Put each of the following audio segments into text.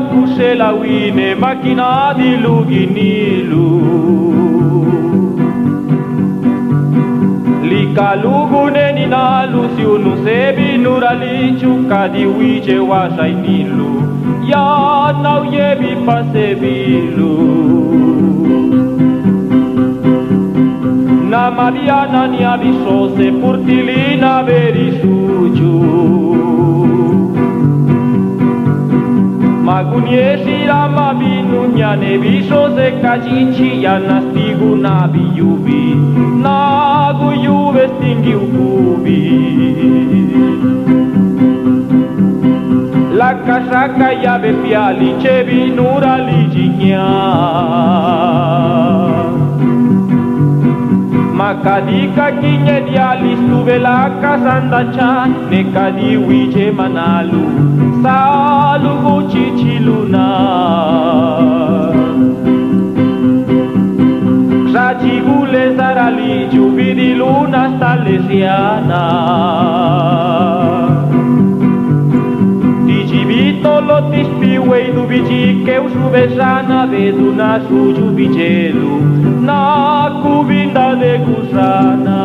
kushe la wine makina di luginilu Likalugune ni nalu si unu sebi nurali chuka di wije wa shainilu Ya nau yebi pasebilu Na Mariana ni abisose purtilina veri suju Magunieshi rama binunya ne bishose kajichi ya nastigu na biyubi Nagu yuve stingi ukubi La kashaka ya bepiali chebi nura lijinya Makadika kinye diali stuve la kasanda cha Nekadi wije manalu Salu guchichiluna Rajigule zarali jubidi luna salesiana Digibito lo tispiwe dubiji che usubesana veduna su giubigelu Na kubinda de kusana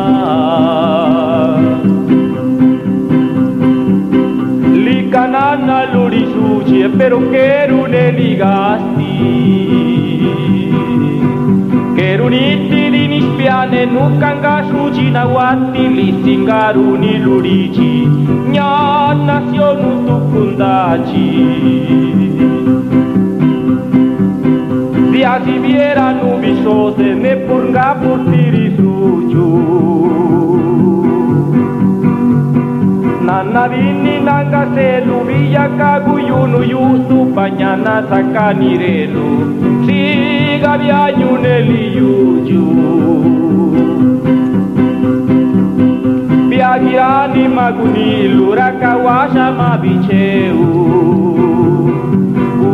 Likanana luri suci pero keru ne ligasti Keruniti di nispiane nukanga suci na watti Lisingaruni lurici Nya nasionu tukundaci Via si viera nubisose ne purga purtiri suju Nana vini nanga selu via kaguyunu yusu panyana sakanirelu Siga via nyuneli yuju Via girani magunilu rakawasha mabicheu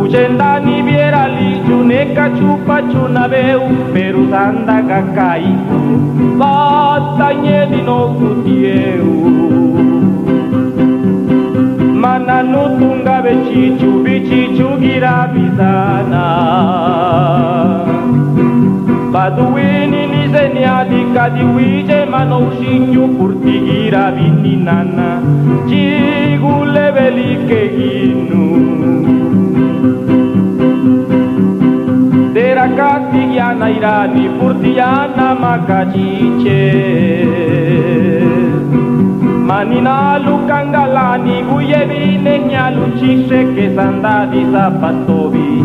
Ujendani viera liju neka chupa chunaveu Peru sanda kakaiku Vatanye dino kutieu Mananu tunga bechichu bichichu gira bizana Baduini nizeniadi kadiwije mano ushinyu purtigira bininana Jigule belike ginu Derakati yana irani purtiana makajiche Manina lukangalani guyevine nyaluchishe que sandadi zapatovi